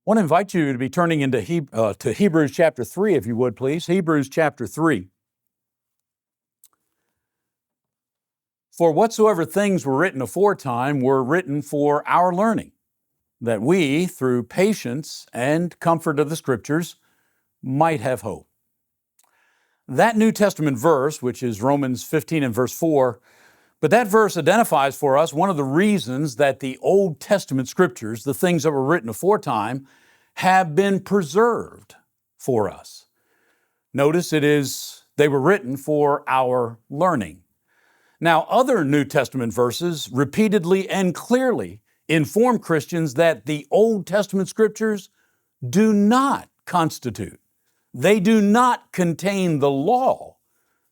I want to invite you to be turning into to Hebrews chapter 3, if you would, please. Hebrews chapter 3. For whatsoever things were written aforetime were written for our learning, that we, through patience and comfort of the Scriptures, might have hope. That New Testament verse, which is Romans 15 and verse 4, but that verse identifies for us one of the reasons that the Old Testament Scriptures, the things that were written aforetime, have been preserved for us. Notice they were written for our learning. Now, other New Testament verses repeatedly and clearly inform Christians that the Old Testament Scriptures do not constitute, they do not contain the law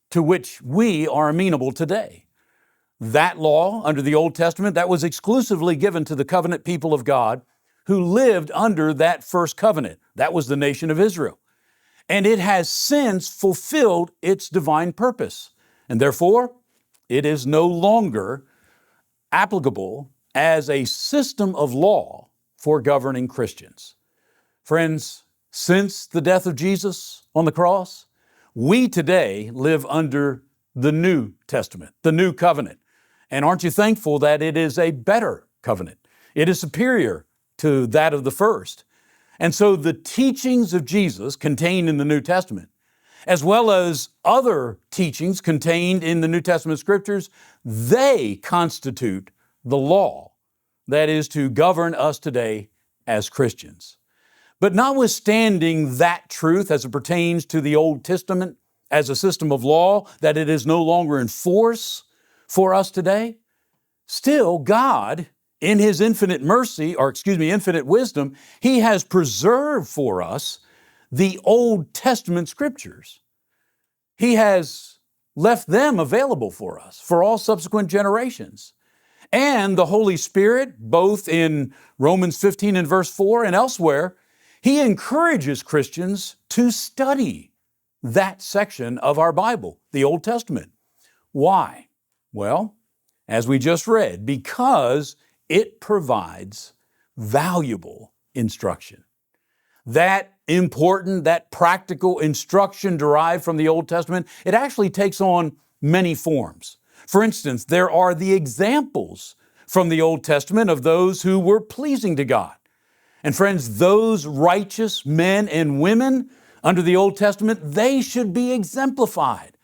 to which we are amenable today. That law under the Old Testament, that was exclusively given to the covenant people of God who lived under that first covenant. That was the nation of Israel. And it has since fulfilled its divine purpose. And therefore, it is no longer applicable as a system of law for governing Christians. Friends, since the death of Jesus on the cross, we today live under the New Testament, the New Covenant. And aren't you thankful that it is a better covenant? It is superior to that of the first. And so the teachings of Jesus contained in the New Testament, as well as other teachings contained in the New Testament Scriptures, they constitute the law that is to govern us today as Christians. But notwithstanding that truth as it pertains to the Old Testament as a system of law, that it is no longer in force for us today, still God, in His infinite wisdom, He has preserved for us the Old Testament Scriptures. He has left them available for us for all subsequent generations. And the Holy Spirit, both in Romans 15 and verse 4 and elsewhere, He encourages Christians to study that section of our Bible, the Old Testament. Why? Well, as we just read, because it provides valuable instruction. That important, that practical instruction derived from the Old Testament, it actually takes on many forms. For instance, there are the examples from the Old Testament of those who were pleasing to God. And friends, those righteous men and women under the Old Testament, they should be exemplified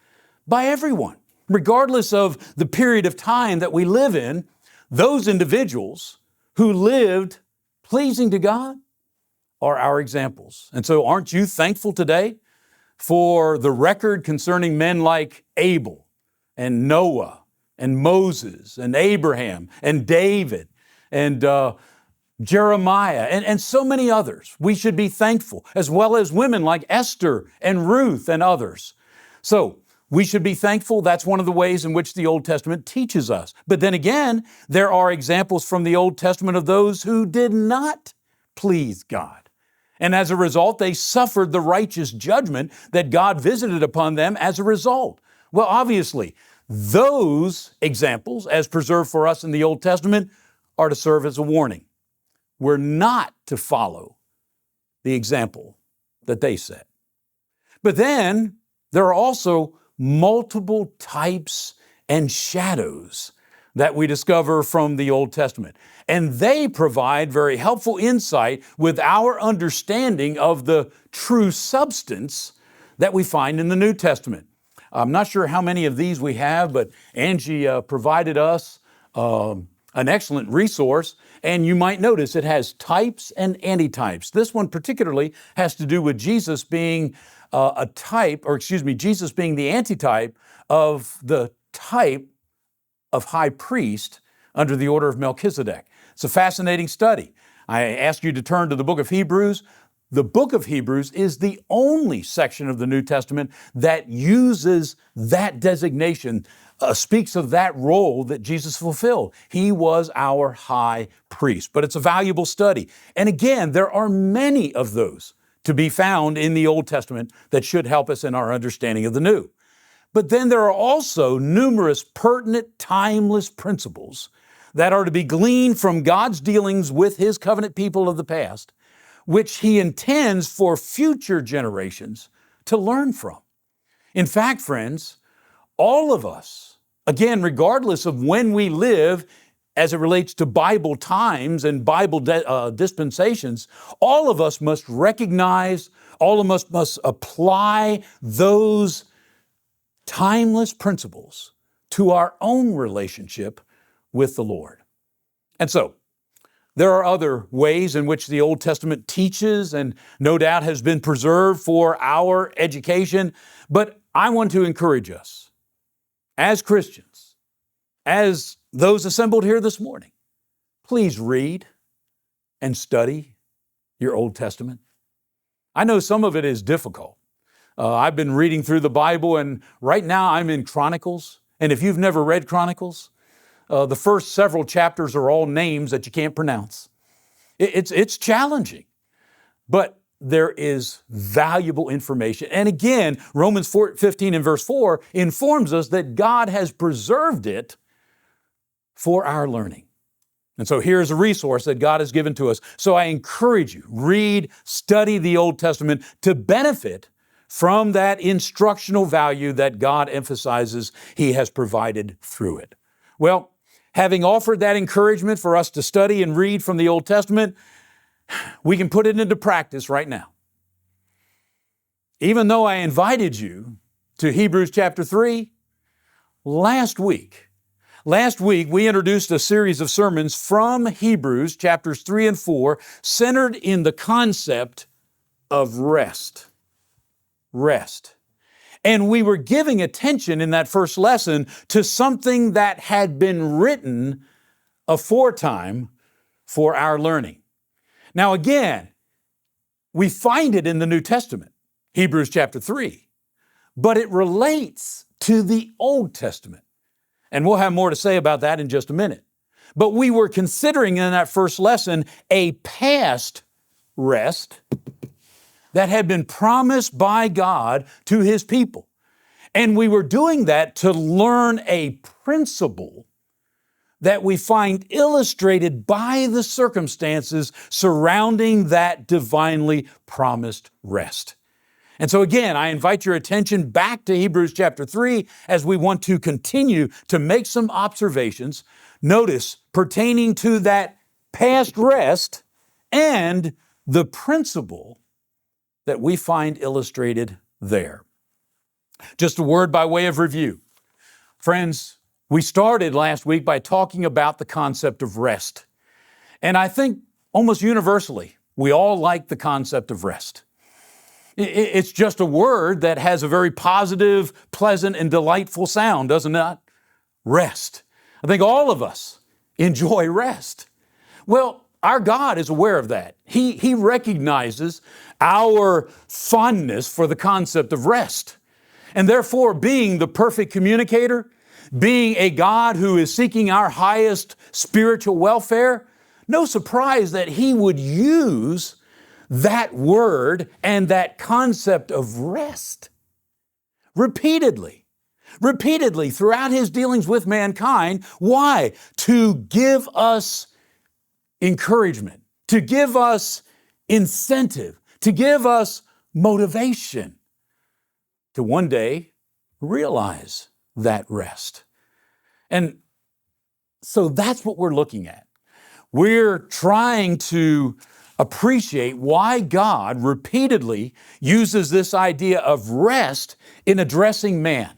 by everyone. Regardless of the period of time that we live in, those individuals who lived pleasing to God are our examples. And so aren't you thankful today for the record concerning men like Abel and Noah and Moses and Abraham and David and Jeremiah and so many others? We should be thankful, as well as women like Esther and Ruth and others. So we should be thankful. That's one of the ways in which the Old Testament teaches us. But then again, there are examples from the Old Testament of those who did not please God. And as a result, they suffered the righteous judgment that God visited upon them as a result. Well, obviously, those examples, as preserved for us in the Old Testament, are to serve as a warning. We're not to follow the example that they set. But then there are also multiple types and shadows that we discover from the Old Testament. And they provide very helpful insight with our understanding of the true substance that we find in the New Testament. I'm not sure how many of these we have, but Angie provided us an excellent resource. And you might notice it has types and antitypes. This one particularly has to do with Jesus being Jesus being the antitype of the type of high priest under the order of Melchizedek. It's a fascinating study. I ask you to turn to the book of Hebrews. The book of Hebrews is the only section of the New Testament that uses that designation, speaks of that role that Jesus fulfilled. He was our high priest. But it's a valuable study. And again, there are many of those to be found in the Old Testament that should help us in our understanding of the New. But then there are also numerous pertinent, timeless principles that are to be gleaned from God's dealings with His covenant people of the past, which He intends for future generations to learn from. In fact, friends, all of us, again, regardless of when we live as it relates to Bible times and Bible dispensations, all of us must recognize, all of us must apply those timeless principles to our own relationship with the Lord. And so, there are other ways in which the Old Testament teaches and no doubt has been preserved for our education, but I want to encourage us as Christians, as those assembled here this morning, please read and study your Old Testament. I know some of it is difficult. I've been reading through the Bible, and right now I'm in Chronicles. And if you've never read Chronicles, the first several chapters are all names that you can't pronounce. It's challenging, but there is valuable information. And again, Romans 15 and verse 4 informs us that God has preserved it for our learning. And so here's a resource that God has given to us. So I encourage you, read, study the Old Testament to benefit from that instructional value that God emphasizes He has provided through it. Well, having offered that encouragement for us to study and read from the Old Testament, we can put it into practice right now. Even though I invited you to Hebrews chapter 3, last week we introduced a series of sermons from Hebrews chapters 3 and 4 centered in the concept of rest. Rest. And we were giving attention in that first lesson to something that had been written aforetime for our learning. Now again, we find it in the New Testament, Hebrews chapter 3, but it relates to the Old Testament. And we'll have more to say about that in just a minute. But we were considering in that first lesson a past rest that had been promised by God to His people. And we were doing that to learn a principle that we find illustrated by the circumstances surrounding that divinely promised rest. And so again, I invite your attention back to Hebrews chapter 3 as we want to continue to make some observations, notice, pertaining to that past rest and the principle that we find illustrated there. Just a word by way of review. Friends, we started last week by talking about the concept of rest. And I think almost universally, we all like the concept of rest. It's just a word that has a very positive, pleasant, and delightful sound, doesn't it? Rest. I think all of us enjoy rest. Well, our God is aware of that. He recognizes our fondness for the concept of rest. And therefore, being the perfect communicator, being a God who is seeking our highest spiritual welfare, no surprise that He would use that word and that concept of rest repeatedly throughout His dealings with mankind. Why? To give us encouragement, to give us incentive, to give us motivation to one day realize that rest. And so that's what we're looking at. We're trying to appreciate why God repeatedly uses this idea of rest in addressing man.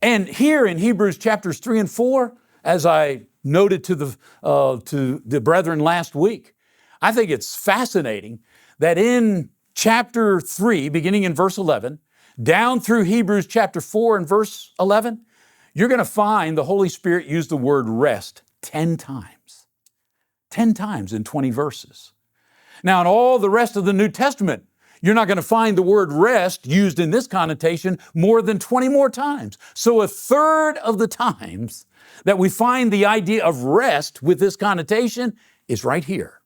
And here in Hebrews chapters 3 and 4, as I noted to the brethren last week, I think it's fascinating that in chapter 3, beginning in verse 11, down through Hebrews chapter 4 and verse 11, you're going to find the Holy Spirit use the word rest 10 times. 10 times in 20 verses. Now, in all the rest of the New Testament, you're not going to find the word rest used in this connotation more than 20 more times. So a third of the times that we find the idea of rest with this connotation is right here,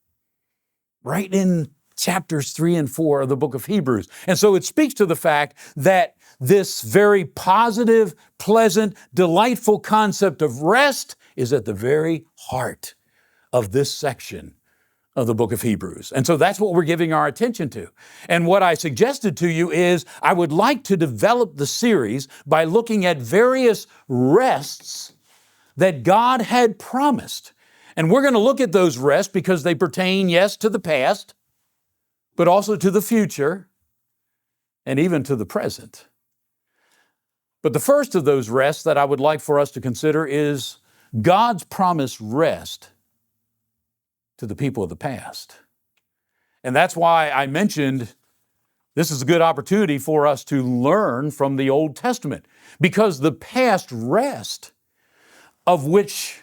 right in chapters 3 and 4 of the book of Hebrews. And so it speaks to the fact that this very positive, pleasant, delightful concept of rest is at the very heart of this section of the book of Hebrews. And so that's what we're giving our attention to. And what I suggested to you is I would like to develop the series by looking at various rests that God had promised. And we're going to look at those rests because they pertain, yes, to the past, but also to the future and even to the present. But the first of those rests that I would like for us to consider is God's promised rest to the people of the past. And that's why I mentioned this is a good opportunity for us to learn from the Old Testament, because the past rest of which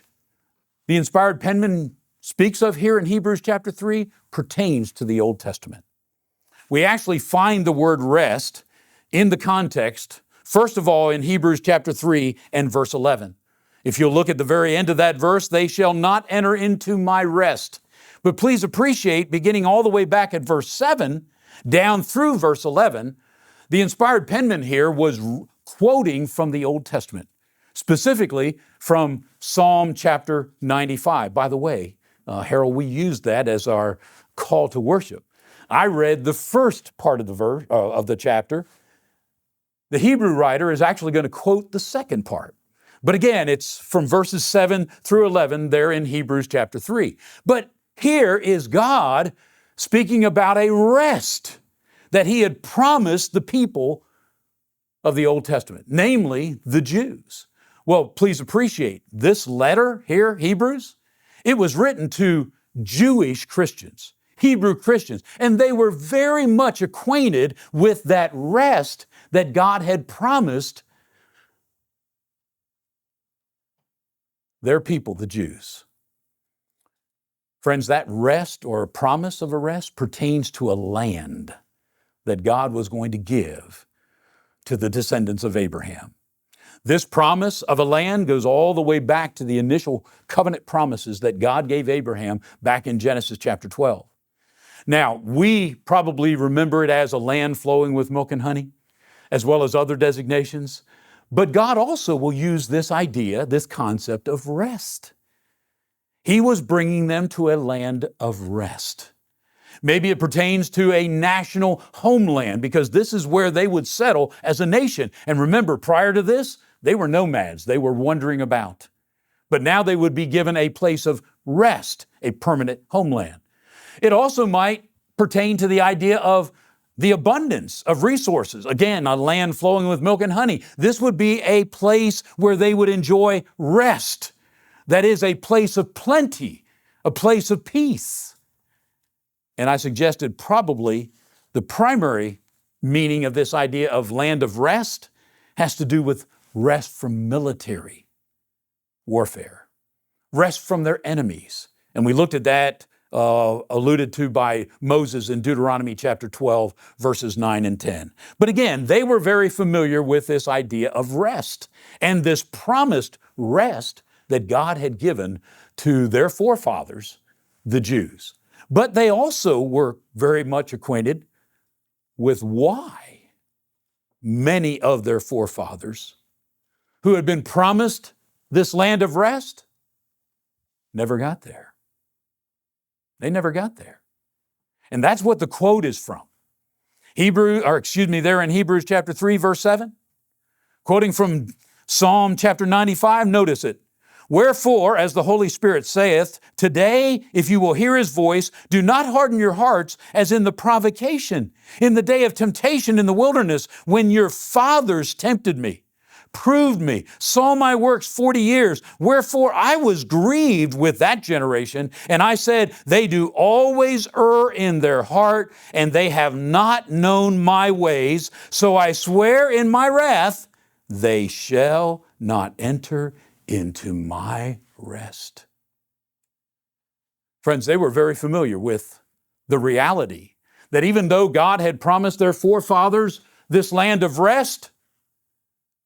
the inspired penman speaks of here in Hebrews chapter 3 pertains to the Old Testament. We actually find the word rest in the context, first of all, in Hebrews chapter 3 and verse 11. If you'll look at the very end of that verse, they shall not enter into my rest. But please appreciate, beginning all the way back at verse 7, down through verse 11, the inspired penman here was quoting from the Old Testament, specifically from Psalm chapter 95. By the way, Harold, we used that as our call to worship. I read the first part of the verse of the chapter. The Hebrew writer is actually going to quote the second part. But again, it's from verses 7 through 11 there in Hebrews chapter 3. But here is God speaking about a rest that He had promised the people of the Old Testament, namely the Jews. Well, please appreciate this letter here, Hebrews. It was written to Jewish Christians, Hebrew Christians, and they were very much acquainted with that rest that God had promised their people, the Jews. Friends, that rest or promise of a rest pertains to a land that God was going to give to the descendants of Abraham. This promise of a land goes all the way back to the initial covenant promises that God gave Abraham back in Genesis chapter 12. Now, we probably remember it as a land flowing with milk and honey, as well as other designations. But God also will use this idea, this concept of rest. He was bringing them to a land of rest. Maybe it pertains to a national homeland, because this is where they would settle as a nation. And remember, prior to this, they were nomads. They were wandering about. But now they would be given a place of rest, a permanent homeland. It also might pertain to the idea of the abundance of resources. Again, a land flowing with milk and honey. This would be a place where they would enjoy rest. That is a place of plenty, a place of peace. And I suggested probably the primary meaning of this idea of land of rest has to do with rest from military warfare, rest from their enemies. And we looked at that alluded to by Moses in Deuteronomy chapter 12, verses 9 and 10. But again, they were very familiar with this idea of rest and this promised rest that God had given to their forefathers, the Jews. But they also were very much acquainted with why many of their forefathers who had been promised this land of rest never got there. They never got there. And that's what the quote is from. There in Hebrews chapter 3, verse 7, quoting from Psalm chapter 95, notice it. Wherefore, as the Holy Spirit saith, today, if you will hear His voice, do not harden your hearts as in the provocation, in the day of temptation in the wilderness, when your fathers tempted me, proved me, saw my works 40 years. Wherefore I was grieved with that generation, and I said, they do always err in their heart, and they have not known my ways. So I swear in my wrath, they shall not enter into my rest. Friends, they were very familiar with the reality that even though God had promised their forefathers this land of rest,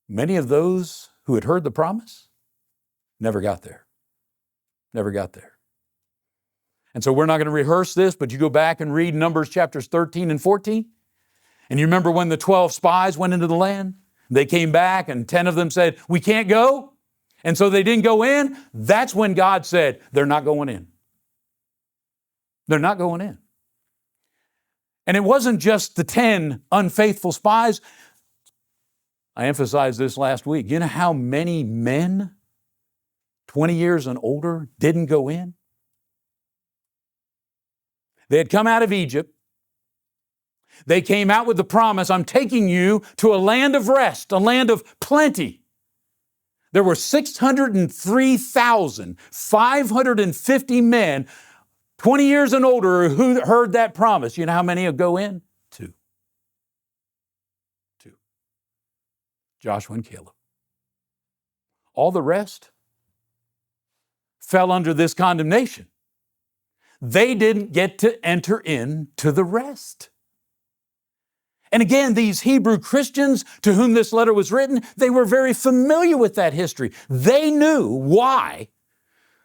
many of those who had heard the promise never got there. Never got there. And so we're not going to rehearse this, but you go back and read Numbers chapters 13 and 14. And you remember when the 12 spies went into the land? They came back and 10 of them said, we can't go. And so they didn't go in. That's when God said, they're not going in. They're not going in. And it wasn't just the 10 unfaithful spies. I emphasized this last week. You know how many men, 20 years and older, didn't go in? They had come out of Egypt. They came out with the promise, I'm taking you to a land of rest, a land of plenty. There were 603,550 men, 20 years and older, who heard that promise. You know how many would go in? Two. Joshua and Caleb. All the rest fell under this condemnation. They didn't get to enter into the rest. And again, these Hebrew Christians to whom this letter was written, they were very familiar with that history. They knew why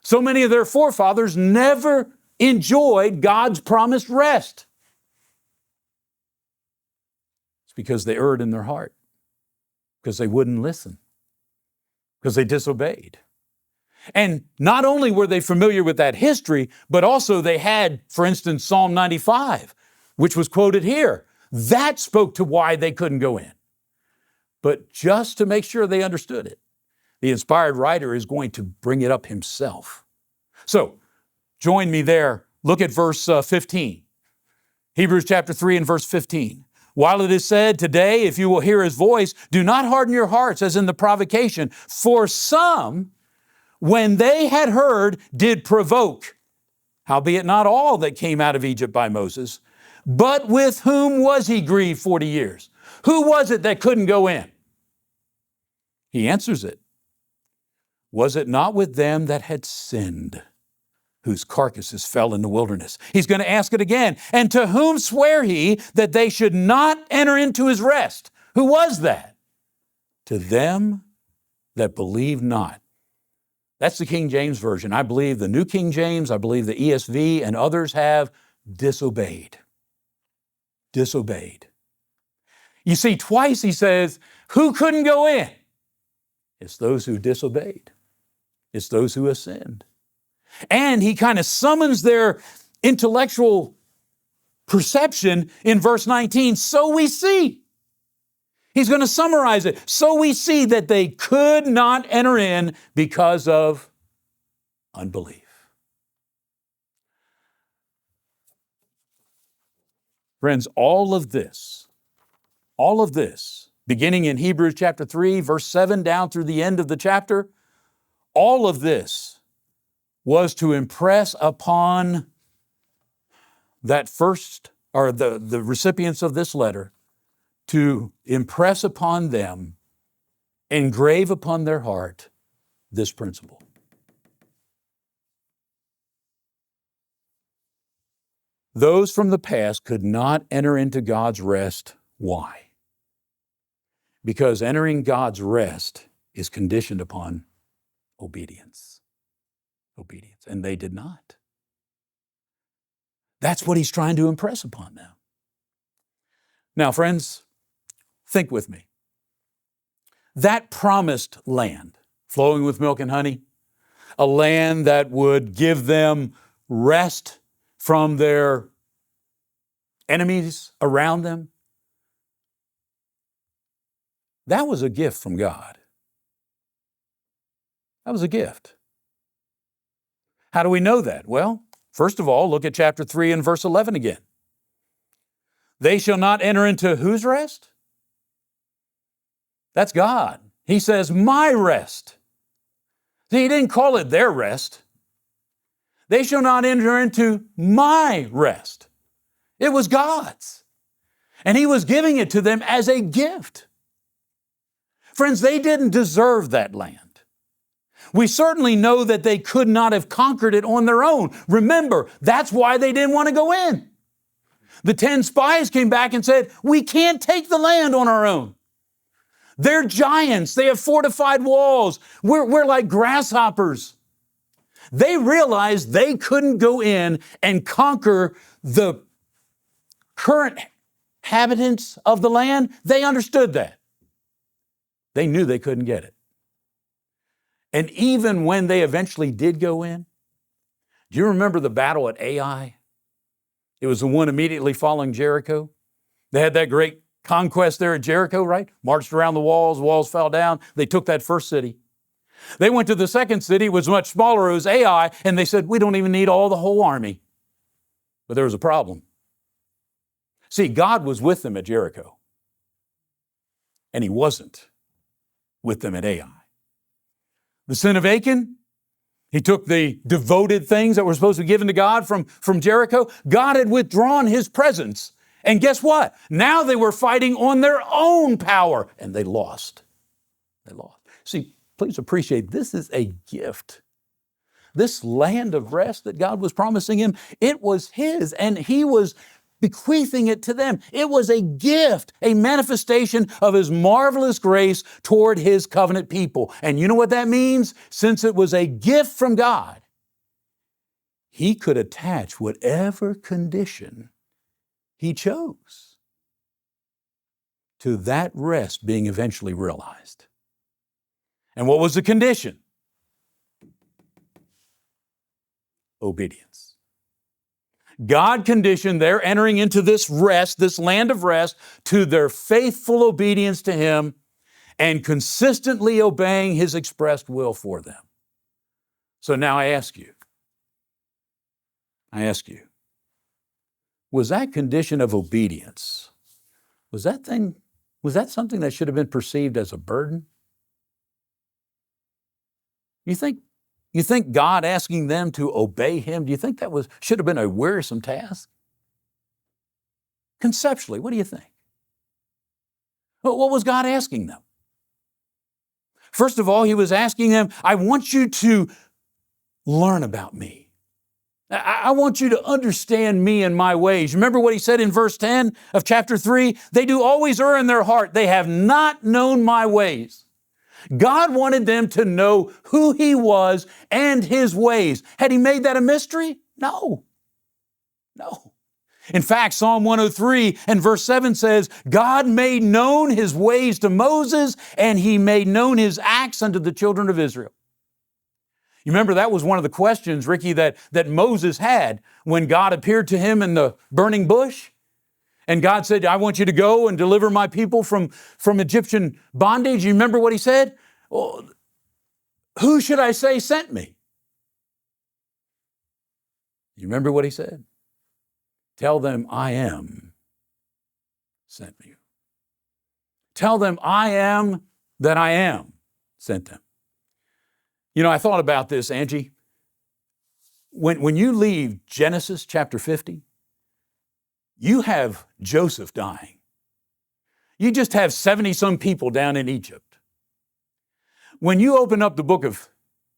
so many of their forefathers never enjoyed God's promised rest. It's because they erred in their heart, because they wouldn't listen, because they disobeyed. And not only were they familiar with that history, but also they had, for instance, Psalm 95, which was quoted here. That spoke to why they couldn't go in. But just to make sure they understood it, the inspired writer is going to bring it up himself. So, join me there. Look at verse 15. Hebrews chapter 3 and verse 15. While it is said, today, if you will hear his voice, do not harden your hearts as in the provocation. For some, when they had heard, did provoke. Howbeit not all that came out of Egypt by Moses. But with whom was he grieved 40 years? Who was it that couldn't go in? He answers it. Was it not with them that had sinned, whose carcasses fell in the wilderness? He's going to ask it again. And to whom sware he that they should not enter into his rest? Who was that? To them that believed not. That's the King James Version. I believe the New King James, I believe the ESV, and others have disobeyed. Disobeyed. You see, twice he says, who couldn't go in? It's those who disobeyed. It's those who have sinned. And he kind of summons their intellectual perception in verse 19. So we see. He's going to summarize it. So we see that they could not enter in because of unbelief. Friends, all of this, beginning in Hebrews chapter 3, verse 7, down through the end of the chapter, all of this was to impress upon that first, or the recipients of this letter, to impress upon them, engrave upon their heart this principle. Those from the past could not enter into God's rest. Why? Because entering God's rest is conditioned upon obedience. Obedience. And they did not. That's what he's trying to impress upon them. Now, friends, think with me. That promised land, flowing with milk and honey, a land that would give them rest from their enemies around them, that was a gift from God. That was a gift. How do we know that? Well, first of all, look at chapter 3 and verse 11 again. They shall not enter into whose rest? That's God. He says, my rest. See, he didn't call it their rest. They shall not enter into my rest. It was God's. And he was giving it to them as a gift. Friends, they didn't deserve that land. We certainly know that they could not have conquered it on their own. Remember, that's why they didn't want to go in. The 10 spies came back and said, we can't take the land on our own. They're giants. They have fortified walls. We're like grasshoppers. They realized they couldn't go in and conquer the current inhabitants of the land. They understood that. They knew they couldn't get it. And even when they eventually did go in, do you remember the battle at Ai? It was the one immediately following Jericho. They had that great conquest there at Jericho, right? Marched around the walls fell down. They took that first city. They went to the second city, it was much smaller, it was Ai, and they said, we don't even need the whole army. But there was a problem. See, God was with them at Jericho, and he wasn't with them at Ai. The sin of Achan, he took the devoted things that were supposed to be given to God from Jericho. God had withdrawn his presence. And guess what? Now they were fighting on their own power, and they lost. They lost. See, please appreciate, this is a gift. This land of rest that God was promising him, it was his, and he was bequeathing it to them. It was a gift, a manifestation of his marvelous grace toward his covenant people. And you know what that means? Since it was a gift from God, he could attach whatever condition he chose to that rest being eventually realized. And what was the condition? Obedience. God conditioned their entering into this rest, this land of rest, to their faithful obedience to him and consistently obeying his expressed will for them. So now I ask you, was that condition of obedience, was that something that should have been perceived as a burden? You think God asking them to obey him, do you think that should have been a wearisome task? Conceptually, what do you think? What was God asking them? First of all, he was asking them, I want you to learn about me. I want you to understand me and my ways. Remember what he said in verse 10 of chapter 3? They do always err in their heart. They have not known my ways. God wanted them to know who he was and his ways. Had he made that a mystery? No. In fact, Psalm 103 and verse 7 says, God made known his ways to Moses, and he made known his acts unto the children of Israel. You remember that was one of the questions, Ricky, that Moses had when God appeared to him in the burning bush. And God said, I want you to go and deliver my people from Egyptian bondage. You remember what he said? Well, who should I say sent me? You remember what he said? Tell them I am sent you. Tell them I am that I am sent them. You know, I thought about this, Angie. When you leave Genesis chapter 50, you have Joseph dying. You just have 70-some people down in Egypt. When you open up the book of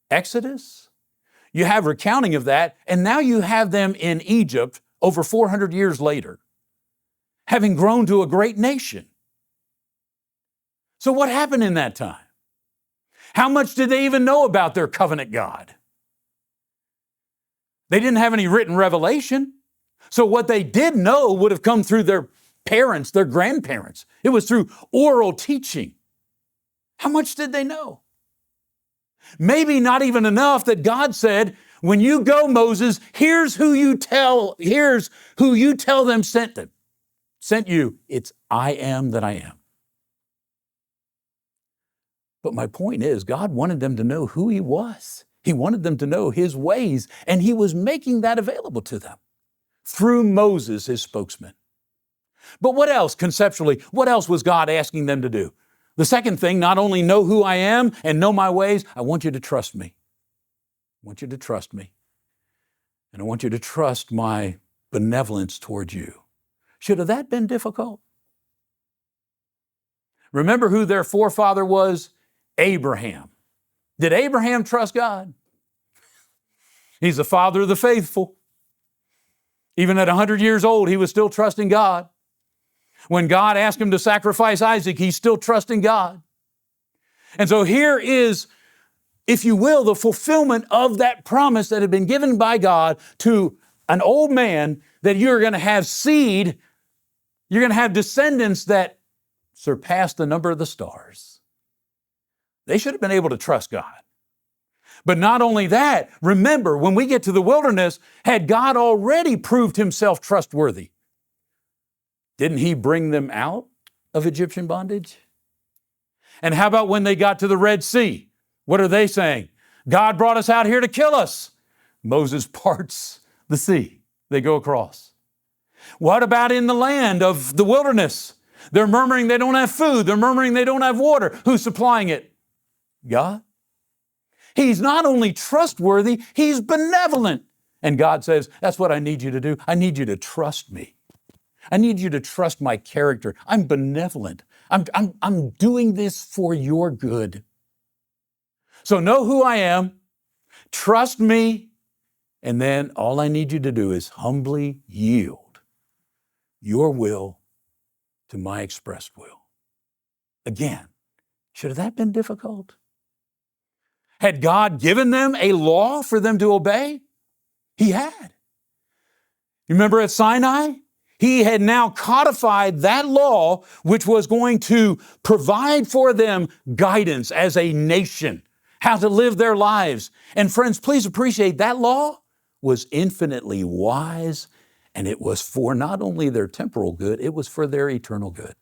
Exodus, you have recounting of that, and now you have them in Egypt over 400 years later, having grown to a great nation. So what happened in that time? How much did they even know about their covenant God? They didn't have any written revelation. So what they did know would have come through their parents, their grandparents. It was through oral teaching. How much did they know? Maybe not even enough that God said, when you go, Moses, here's who you tell them sent you. It's I am that I am. But my point is, God wanted them to know who he was. He wanted them to know his ways, and he was making that available to them through Moses, his spokesman. But what else, conceptually, what else was God asking them to do? The second thing, not only know who I am and know my ways, I want you to trust me. I want you to trust me. And I want you to trust my benevolence toward you. Should have that been difficult? Remember who their forefather was? Abraham. Did Abraham trust God? He's the father of the faithful. Even at 100 years old, he was still trusting God. When God asked him to sacrifice Isaac, he's still trusting God. And so here is, if you will, the fulfillment of that promise that had been given by God to an old man, that you're going to have seed, you're going to have descendants that surpass the number of the stars. They should have been able to trust God. But not only that, remember, when we get to the wilderness, had God already proved himself trustworthy? Didn't he bring them out of Egyptian bondage? And how about when they got to the Red Sea? What are they saying? God brought us out here to kill us. Moses parts the sea. They go across. What about in the land of the wilderness? They're murmuring they don't have food. They're murmuring they don't have water. Who's supplying it? God. He's not only trustworthy, he's benevolent. And God says, that's what I need you to do. I need you to trust me. I need you to trust my character. I'm benevolent. I'm doing this for your good. So know who I am, trust me, and then all I need you to do is humbly yield your will to my expressed will. Again, should have that been difficult? Had God given them a law for them to obey? He had. You remember at Sinai? He had now codified that law which was going to provide for them guidance as a nation, how to live their lives. And friends, please appreciate that law was infinitely wise, and it was for not only their temporal good, it was for their eternal good.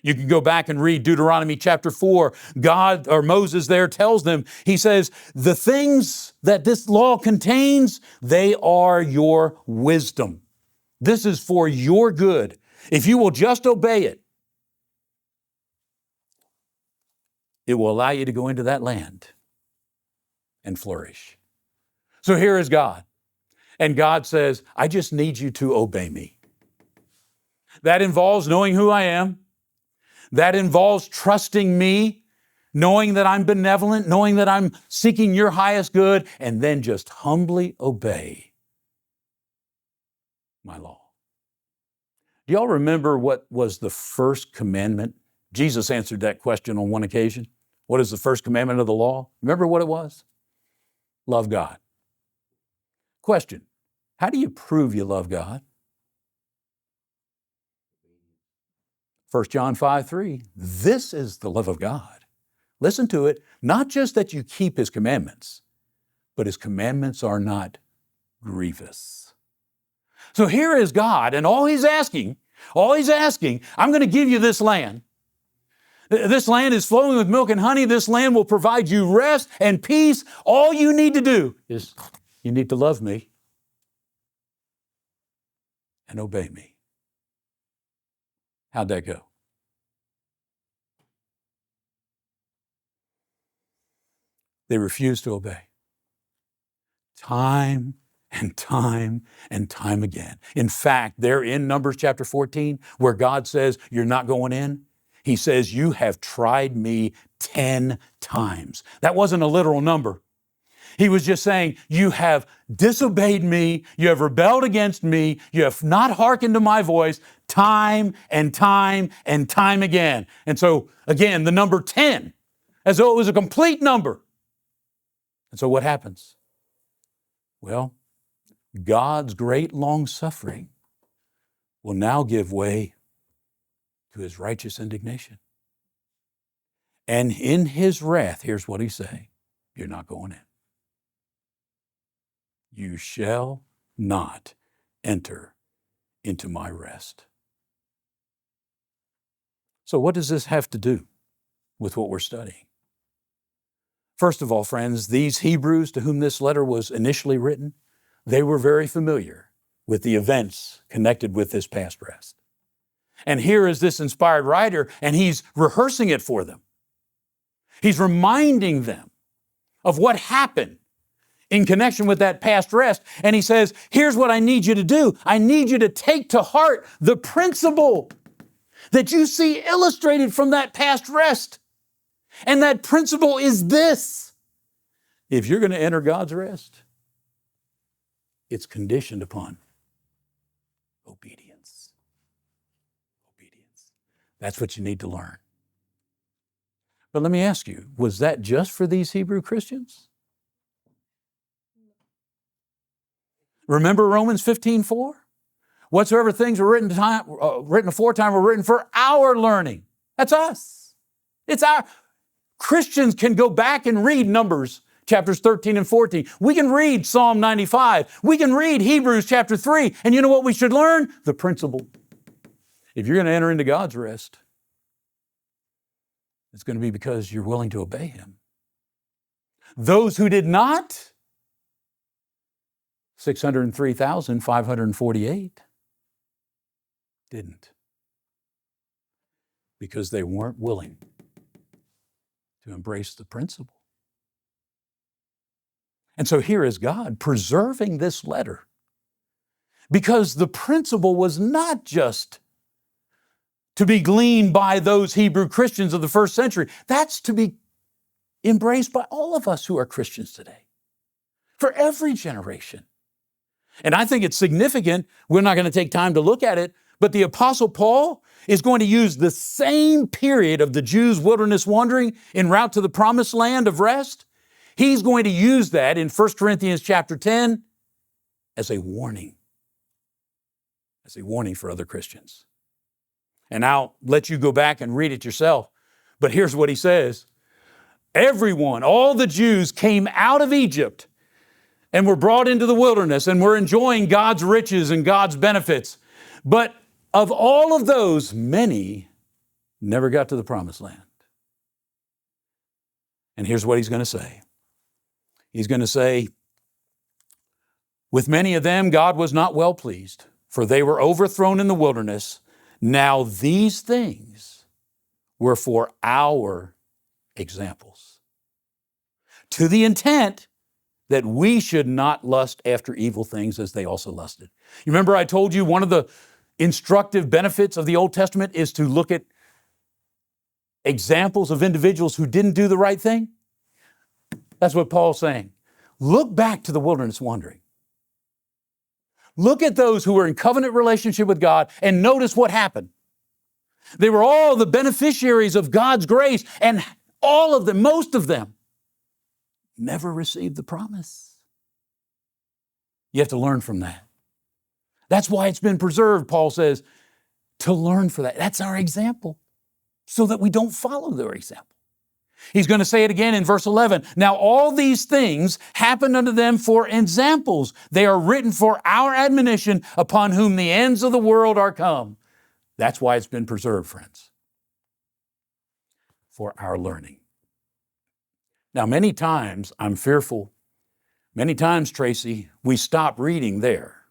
You can go back and read Deuteronomy chapter 4. God, or Moses there tells them, he says, the things that this law contains, they are your wisdom. This is for your good. If you will just obey it, it will allow you to go into that land and flourish. So here is God. And God says, I just need you to obey me. That involves knowing who I am. That involves trusting me, knowing that I'm benevolent, knowing that I'm seeking your highest good, and then just humbly obey my law. Do y'all remember what was the first commandment? Jesus answered that question on one occasion. What is the first commandment of the law? Remember what it was? Love God. Question, how do you prove you love God? 1 John 5:3, this is the love of God. Listen to it, not just that you keep His commandments, but His commandments are not grievous. So here is God, and all He's asking, I'm going to give you this land. This land is flowing with milk and honey. This land will provide you rest and peace. All you need to do is you need to love me and obey me. How'd that go? They refused to obey. Time and time and time again. In fact, there in Numbers chapter 14, where God says, you're not going in, He says, you have tried me 10 times. That wasn't a literal number. He was just saying, you have disobeyed me, you have rebelled against me, you have not hearkened to my voice time and time and time again. And so, again, the number 10, as though it was a complete number. And so what happens? Well, God's great long-suffering will now give way to His righteous indignation. And in His wrath, here's what He's saying, you're not going in. You shall not enter into my rest. So what does this have to do with what we're studying? First of all, friends, these Hebrews to whom this letter was initially written, they were very familiar with the events connected with this past rest. And here is this inspired writer, and he's rehearsing it for them. He's reminding them of what happened in connection with that past rest. And he says, here's what I need you to do. I need you to take to heart the principle that you see illustrated from that past rest. And that principle is this. If you're going to enter God's rest, it's conditioned upon obedience. Obedience. That's what you need to learn. But let me ask you, was that just for these Hebrew Christians? Remember Romans 15:4? Whatsoever things were written aforetime were written for our learning. That's us. It's our. Christians can go back and read Numbers chapters 13 and 14. We can read Psalm 95. We can read Hebrews chapter 3. And you know what we should learn? The principle. If you're going to enter into God's rest, it's going to be because you're willing to obey Him. Those who did not, 603,548, didn't. Because they weren't willing to embrace the principle. And so here is God preserving this letter because the principle was not just to be gleaned by those Hebrew Christians of the first century. That's to be embraced by all of us who are Christians today, for every generation. And I think it's significant. We're not going to take time to look at it, but the Apostle Paul is going to use the same period of the Jews' wilderness wandering en route to the promised land of rest. He's going to use that in 1 Corinthians chapter 10 as a warning for other Christians. And I'll let you go back and read it yourself. But here's what he says. Everyone, all the Jews came out of Egypt and were brought into the wilderness and were enjoying God's riches and God's benefits. But of all of those, many never got to the promised land. And here's what he's going to say. He's going to say, with many of them, God was not well pleased, for they were overthrown in the wilderness. Now these things were for our examples, to the intent that we should not lust after evil things as they also lusted. You remember I told you one of the instructive benefits of the Old Testament is to look at examples of individuals who didn't do the right thing? That's what Paul's saying. Look back to the wilderness wandering. Look at those who were in covenant relationship with God and notice what happened. They were all the beneficiaries of God's grace, and all of them, most of them, never received the promise. You have to learn from that. That's why it's been preserved, Paul says, to learn from that. That's our example, so that we don't follow their example. He's going to say it again in verse 11. Now all these things happened unto them for examples. They are written for our admonition, upon whom the ends of the world are come. That's why it's been preserved, friends. For our learning. Now many times, I'm fearful, many times, Tracy, we stop reading there.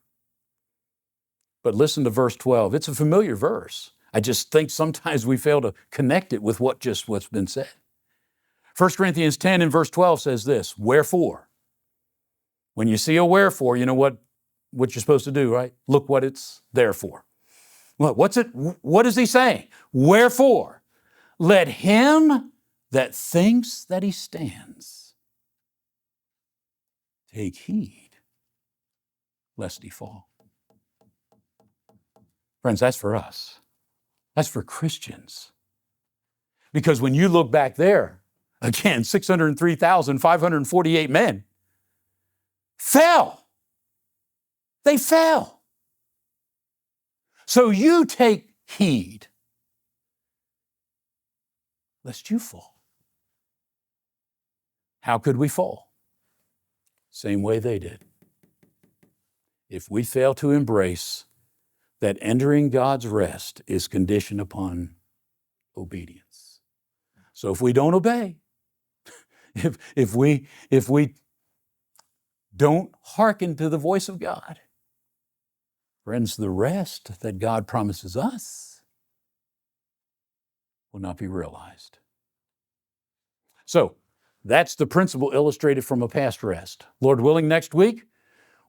But listen to verse 12. It's a familiar verse. I just think sometimes we fail to connect it with what's been said. 1 Corinthians 10 and verse 12 says this, wherefore. When you see a wherefore, you know what you're supposed to do, right? Look what it's there for. What is he saying? Wherefore, let him that thinks that he stands take heed lest he fall. Friends, that's for us. That's for Christians. Because when you look back there, again, 603,548 men fell. They fell. So you take heed lest you fall. How could we fall? Same way they did. If we fail to embrace that entering God's rest is conditioned upon obedience. So if we don't obey, if we don't hearken to the voice of God, friends, the rest that God promises us will not be realized. So that's the principle illustrated from a past rest. Lord willing, next week,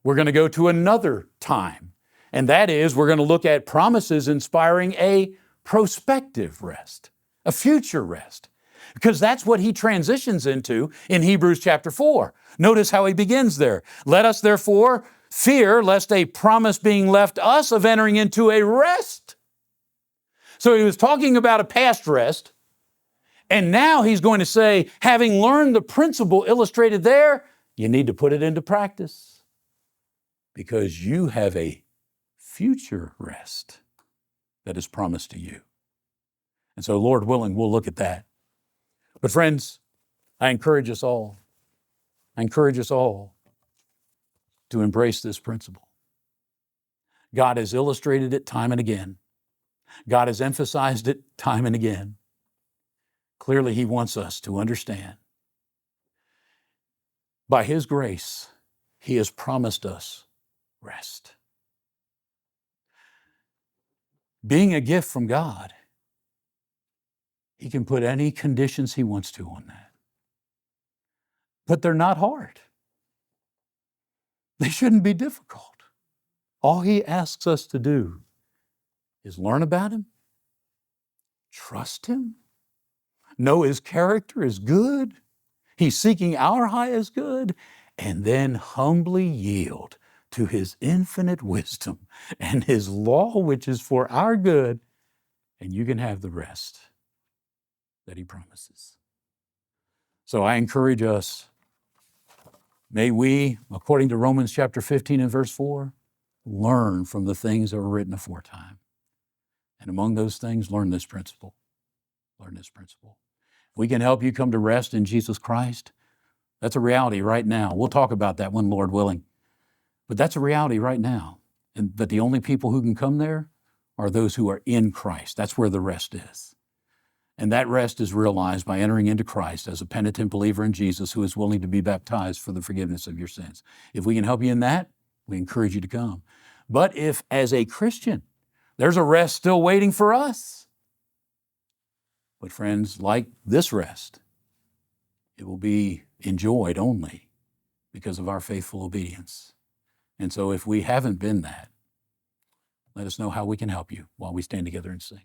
we're going to go to another time. And that is, we're going to look at promises inspiring a prospective rest, a future rest. Because that's what he transitions into in Hebrews chapter 4. Notice how he begins there. Let us therefore fear lest a promise being left us of entering into a rest. So he was talking about a past rest. And now he's going to say, having learned the principle illustrated there, you need to put it into practice. Because you have a future rest that is promised to you. And so, Lord willing, we'll look at that. But friends, I encourage us all, I encourage us all to embrace this principle. God has illustrated it time and again. God has emphasized it time and again. Clearly, He wants us to understand. By His grace, He has promised us rest. Being a gift from God, He can put any conditions He wants to on that. But they're not hard. They shouldn't be difficult. All He asks us to do is learn about Him, trust Him, know His character is good, He's seeking our highest good, and then humbly yield to His infinite wisdom and His law, which is for our good, and you can have the rest that He promises. So I encourage us, may we, according to Romans chapter 15 and verse 4, learn from the things that were written aforetime. And among those things, learn this principle. Learn this principle. If we can help you come to rest in Jesus Christ, that's a reality right now. We'll talk about that one, Lord willing. But that's a reality right now. But the only people who can come there are those who are in Christ. That's where the rest is. And that rest is realized by entering into Christ as a penitent believer in Jesus who is willing to be baptized for the forgiveness of your sins. If we can help you in that, we encourage you to come. But if, as a Christian, there's a rest still waiting for us, but friends, like this rest, it will be enjoyed only because of our faithful obedience. And so if we haven't been that, let us know how we can help you while we stand together and sing.